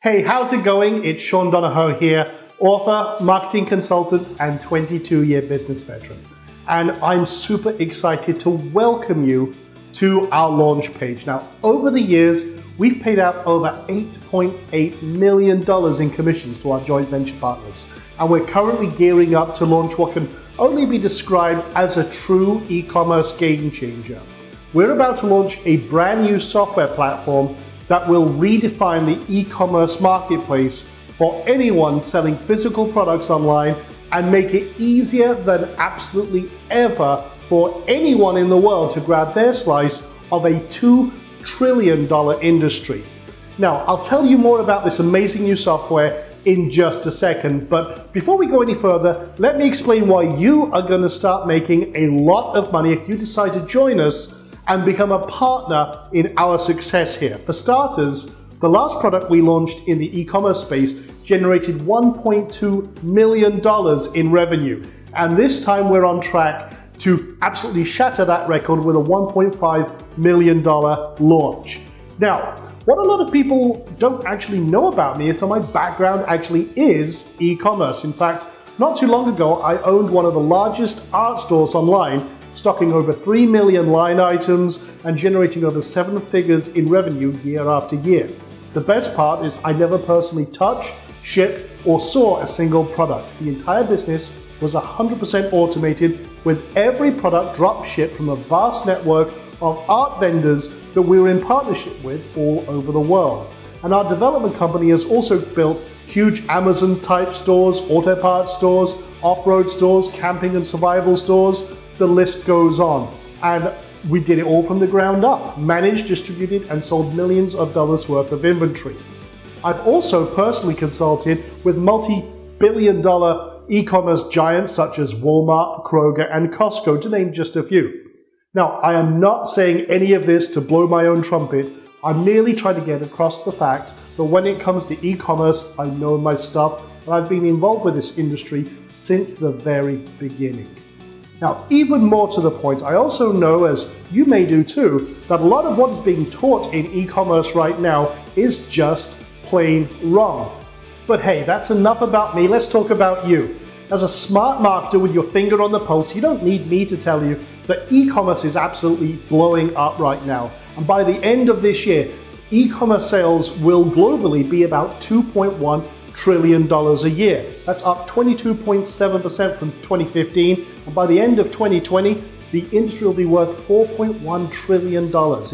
Hey, how's it going? It's Sean Donahoe here, author, marketing consultant, and 22-year business veteran. And I'm super excited to welcome you to our launch page. Now, over the years, we've paid out over $8.8 million in commissions to our joint venture partners. And we're currently gearing up to launch what can only be described as a true e-commerce game changer. We're about to launch a brand new software platform that will redefine the e-commerce marketplace for anyone selling physical products online and make it easier than absolutely ever for anyone in the world to grab their slice of a $2 trillion industry. Now, I'll tell you more about this amazing new software in just a second, but before we go any further, let me explain why you are going to start making a lot of money if you decide to join us and become a partner in our success here. For starters, the last product we launched in the e-commerce space generated $1.2 million in revenue. And this time we're on track to absolutely shatter that record with a $1.5 million launch. Now, what a lot of people don't actually know about me is that my background actually is e-commerce. In fact, not too long ago, I owned one of the largest art stores online, stocking over 3 million line items and generating over 7 figures in revenue year after year. The best part is I never personally touched, shipped, or saw a single product. The entire business was 100% automated, with every product drop shipped from a vast network of art vendors that we were in partnership with all over the world. And our development company has also built huge Amazon-type stores, auto parts stores, off-road stores, camping and survival stores. The list goes on. And we did it all from the ground up, managed, distributed, and sold millions of dollars worth of inventory. I've also personally consulted with multi-billion-dollar e-commerce giants such as Walmart, Kroger, and Costco, to name just a few. Now, I am not saying any of this to blow my own trumpet. I'm merely trying to get across the fact that when it comes to e-commerce, I know my stuff, and I've been involved with this industry since the very beginning. Now, even more to the point, I also know, as you may do too, that a lot of what is being taught in e-commerce right now is just plain wrong. But hey, that's enough about me. Let's talk about you. As a smart marketer with your finger on the pulse, you don't need me to tell you that e-commerce is absolutely blowing up right now. And by the end of this year, e-commerce sales will globally be about $2.1 trillion a year. That's up 22.7% from 2015. And by the end of 2020, the industry will be worth $4.1 trillion.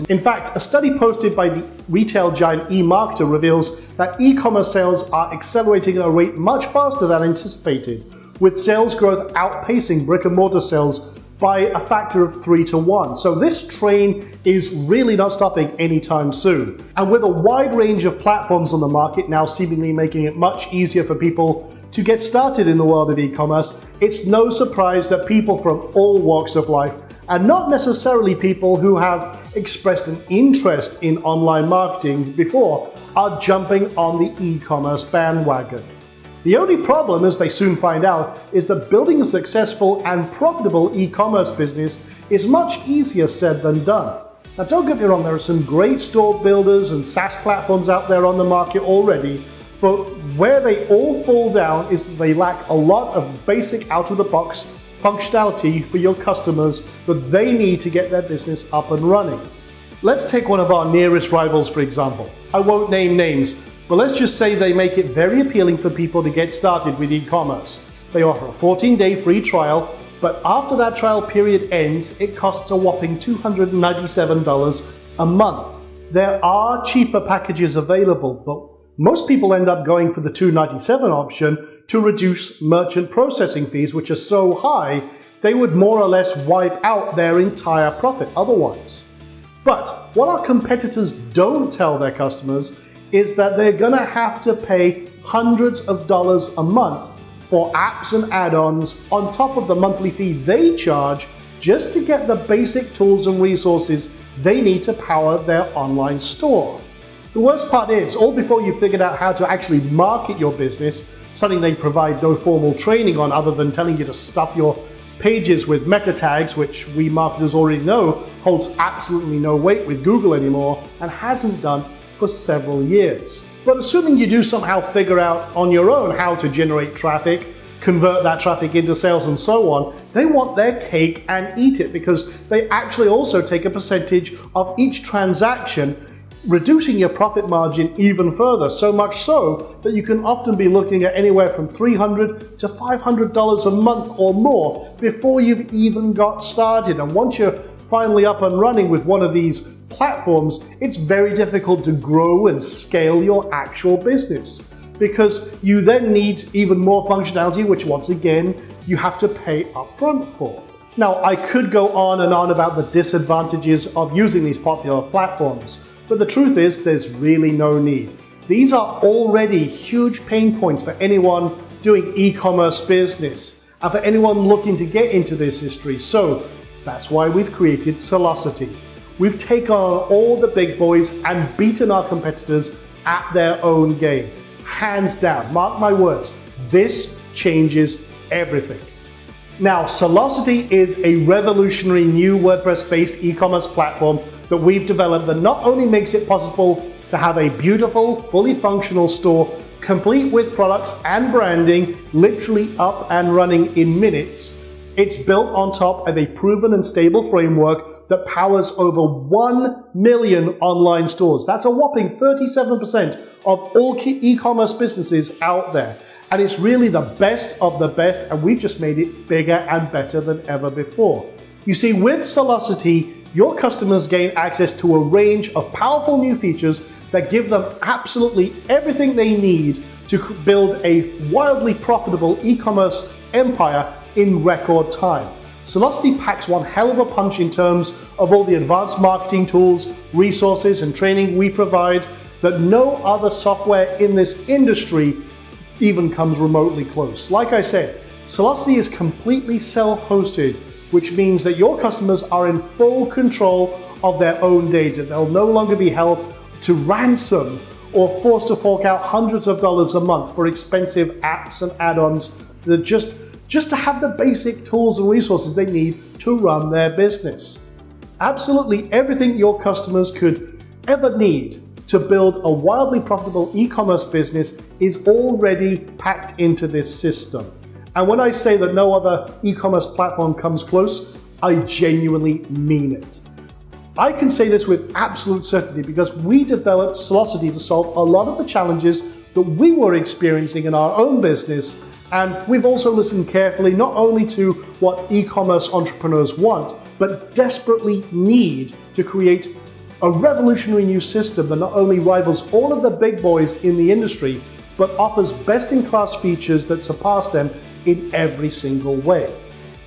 In fact, a study posted by the retail giant eMarketer reveals that e-commerce sales are accelerating at a rate much faster than anticipated, with sales growth outpacing brick and mortar sales by a factor of 3 to 1. So this train is really not stopping anytime soon. And with a wide range of platforms on the market now seemingly making it much easier for people to get started in the world of e-commerce, it's no surprise that people from all walks of life, and not necessarily people who have expressed an interest in online marketing before, are jumping on the e-commerce bandwagon. The only problem, as they soon find out, is that building a successful and profitable e-commerce business is much easier said than done. Now, don't get me wrong, there are some great store builders and SaaS platforms out there on the market already, but where they all fall down is that they lack a lot of basic out-of-the-box functionality for your customers that they need to get their business up and running. Let's take one of our nearest rivals, for example. I won't name names, but let's just say they make it very appealing for people to get started with e-commerce. They offer a 14-day free trial, but after that trial period ends, it costs a whopping $297 a month. There are cheaper packages available, but most people end up going for the $297 option to reduce merchant processing fees, which are so high, they would more or less wipe out their entire profit otherwise. But what our competitors don't tell their customers is that they're gonna have to pay hundreds of dollars a month for apps and add-ons on top of the monthly fee they charge just to get the basic tools and resources they need to power their online store. The worst part is, all before you've figured out how to actually market your business, something they provide no formal training on other than telling you to stuff your pages with meta tags, which we marketers already know holds absolutely no weight with Google anymore and hasn't done for several years. But assuming you do somehow figure out on your own how to generate traffic, convert that traffic into sales and so on, they want their cake and eat it, because they actually also take a percentage of each transaction, reducing your profit margin even further, so much so that you can often be looking at anywhere from $300 to $500 a month or more before you've even got started. And once you're finally up and running with one of these platforms, it's very difficult to grow and scale your actual business, because you then need even more functionality, which once again, you have to pay upfront for. Now, I could go on and on about the disadvantages of using these popular platforms, but the truth is there's really no need. These are already huge pain points for anyone doing e-commerce business and for anyone looking to get into this industry. So that's why we've created Sellosity. We've taken on all the big boys and beaten our competitors at their own game. Hands down, mark my words, this changes everything. Now, Sellosity is a revolutionary new WordPress-based e-commerce platform that we've developed that not only makes it possible to have a beautiful, fully functional store, complete with products and branding, literally up and running in minutes. It's built on top of a proven and stable framework that powers over 1 million online stores. That's a whopping 37% of all e-commerce businesses out there. And it's really the best of the best, and we've just made it bigger and better than ever before. You see, with Sellosity, your customers gain access to a range of powerful new features that give them absolutely everything they need to build a wildly profitable e-commerce empire in record time. Sellosity packs one hell of a punch in terms of all the advanced marketing tools, resources, and training we provide that no other software in this industry even comes remotely close. Like I said, Sellosity is completely self-hosted, which means that your customers are in full control of their own data. They'll no longer be held to ransom or forced to fork out hundreds of dollars a month for expensive apps and add-ons that just to have the basic tools and resources they need to run their business. Absolutely everything your customers could ever need to build a wildly profitable e-commerce business is already packed into this system. And when I say that no other e-commerce platform comes close, I genuinely mean it. I can say this with absolute certainty because we developed Sellosity to solve a lot of the challenges that we were experiencing in our own business. And we've also listened carefully not only to what e-commerce entrepreneurs want, but desperately need to create a revolutionary new system that not only rivals all of the big boys in the industry, but offers best-in-class features that surpass them in every single way.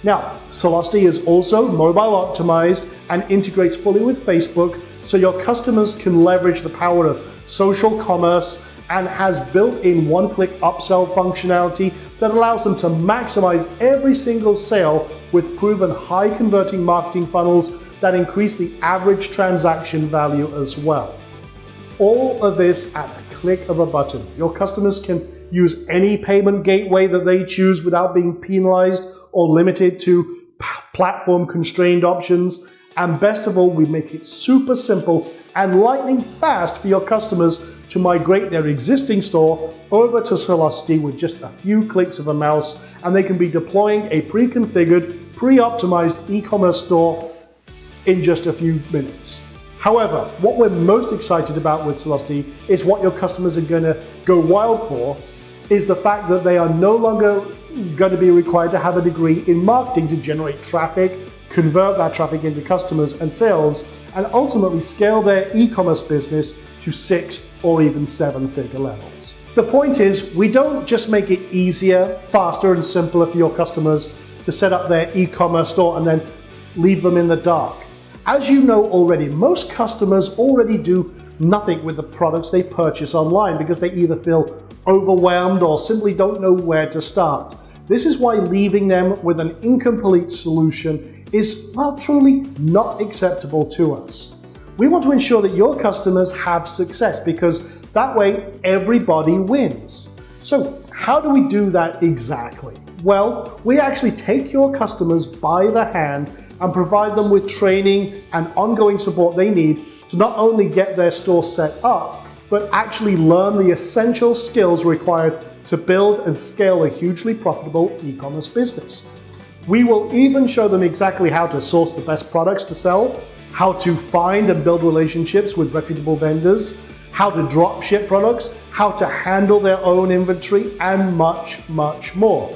Now, Sellosity is also mobile optimized and integrates fully with Facebook, so your customers can leverage the power of social commerce, and has built-in one-click upsell functionality that allows them to maximize every single sale with proven high-converting marketing funnels that increase the average transaction value as well. All of this at a click of a button. Your customers can use any payment gateway that they choose without being penalized or limited to platform-constrained options. And best of all, we make it super simple and lightning fast for your customers to migrate their existing store over to Sellosity with just a few clicks of a mouse, and they can be deploying a pre-configured, pre-optimized e-commerce store in just a few minutes. However, what we're most excited about with Sellosity is what your customers are going to go wild for, is the fact that they are no longer going to be required to have a degree in marketing to generate traffic, convert that traffic into customers and sales, and ultimately scale their e-commerce business to 6 or even 7-figure levels. The point is, we don't just make it easier, faster, and simpler for your customers to set up their e-commerce store and then leave them in the dark. As you know already, most customers already do nothing with the products they purchase online because they either feel overwhelmed or simply don't know where to start. This is why leaving them with an incomplete solution is, well, truly not acceptable to us. We want to ensure that your customers have success because that way everybody wins. So how do we do that exactly? Well, we actually take your customers by the hand and provide them with training and ongoing support they need to not only get their store set up, but actually learn the essential skills required to build and scale a hugely profitable e-commerce business. We will even show them exactly how to source the best products to sell, how to find and build relationships with reputable vendors, how to drop ship products, how to handle their own inventory, and much, much more.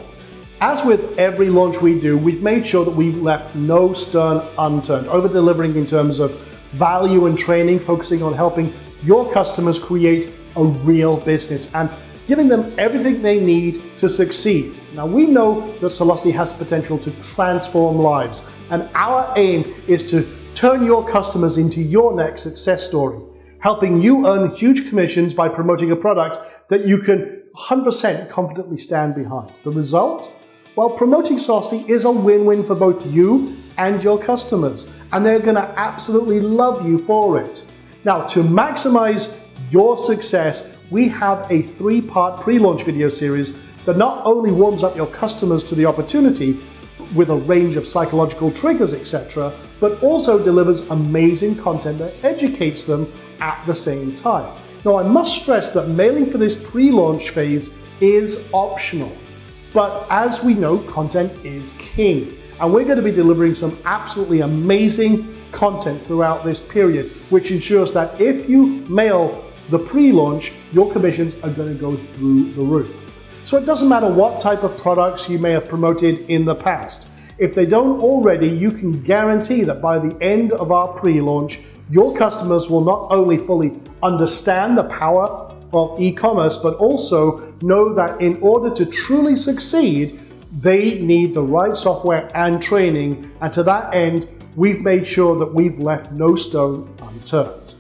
As with every launch we do, we've made sure that we've left no stone unturned, over-delivering in terms of value and training, focusing on helping your customers create a real business and giving them everything they need to succeed. Now, we know that Sellosity has potential to transform lives, and our aim is to turn your customers into your next success story, helping you earn huge commissions by promoting a product that you can 100% confidently stand behind. The result? Well, promoting Sellosity is a win-win for both you and your customers, and they're going to absolutely love you for it. Now, to maximize your success, we have a 3-part pre-launch video series that not only warms up your customers to the opportunity with a range of psychological triggers, etc., but also delivers amazing content that educates them at the same time. Now, I must stress that mailing for this pre-launch phase is optional, but as we know, content is king, and we're going to be delivering some absolutely amazing content throughout this period, which ensures that if you mail the pre-launch, your commissions are going to go through the roof. So it doesn't matter what type of products you may have promoted in the past. If they don't already, you can guarantee that by the end of our pre-launch, your customers will not only fully understand the power of e-commerce, but also know that in order to truly succeed, they need the right software and training. And to that end, we've made sure that we've left no stone unturned.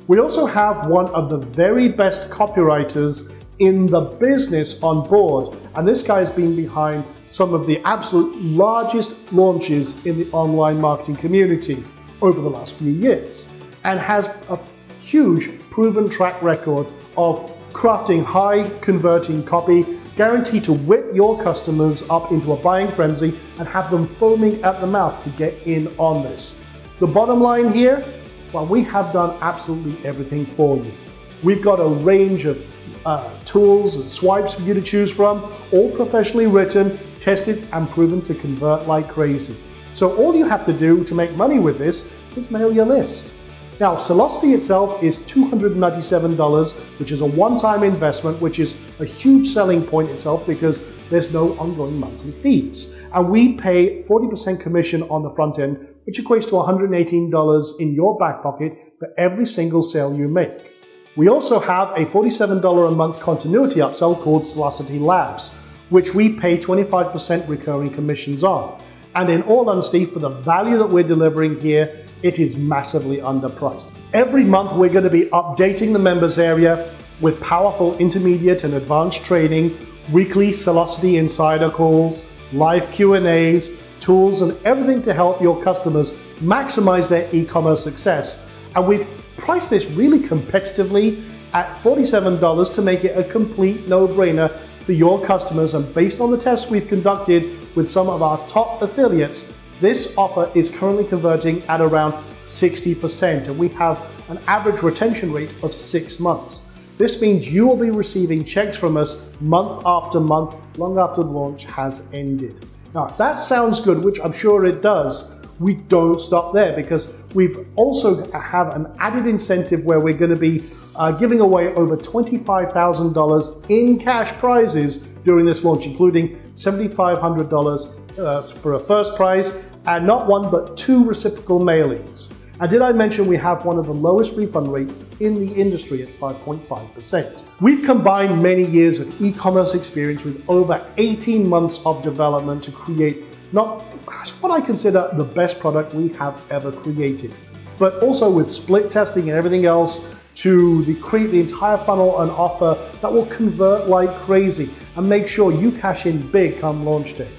We also have one of the very best copywriters in the business on board, and this guy's been behind some of the absolute largest launches in the online marketing community over the last few years, and has a huge proven track record of crafting high converting copy, guaranteed to whip your customers up into a buying frenzy and have them foaming at the mouth to get in on this. The bottom line here, well, we have done absolutely everything for you. We've got a range of tools and swipes for you to choose from, all professionally written, tested, and proven to convert like crazy. So all you have to do to make money with this is mail your list. Now, Sellosity itself is $297, which is a one-time investment, which is a huge selling point itself because there's no ongoing monthly fees. And we pay 40% commission on the front end, which equates to $118 in your back pocket for every single sale you make. We also have a $47 a month continuity upsell called Sellosity Labs, which we pay 25% recurring commissions on. And in all honesty, for the value that we're delivering here, it is massively underpriced. Every month, we're going to be updating the members area with powerful intermediate and advanced training, weekly Sellosity insider calls, live Q&As, tools, and everything to help your customers maximize their e-commerce success. And we've priced this really competitively at $47 to make it a complete no-brainer for your customers. And based on the tests we've conducted with some of our top affiliates, this offer is currently converting at around 60%, and we have an average retention rate of 6 months. This means you will be receiving checks from us month after month, long after the launch has ended. Now, if that sounds good, which I'm sure it does, we don't stop there because we've also have an added incentive where we're going to be giving away over $25,000 in cash prizes during this launch, including $7,500 for a first prize and not one but 2 reciprocal mailings. And did I mention we have one of the lowest refund rates in the industry at 5.5%. We've combined many years of e-commerce experience with over 18 months of development to create not what I consider the best product we have ever created, but also with split testing and everything else to create the entire funnel and offer that will convert like crazy and make sure you cash in big come launch day.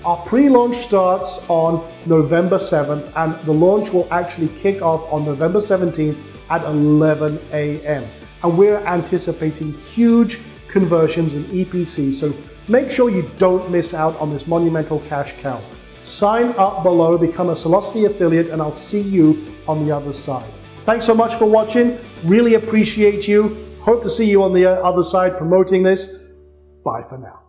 Our pre-launch starts on November 7th, and the launch will actually kick off on November 17th at 11 a.m. And we're anticipating huge conversions in EPC, so make sure you don't miss out on this monumental cash cow. Sign up below, become a Sellosity affiliate, and I'll see you on the other side. Thanks so much for watching. Really appreciate you. Hope to see you on the other side promoting this. Bye for now.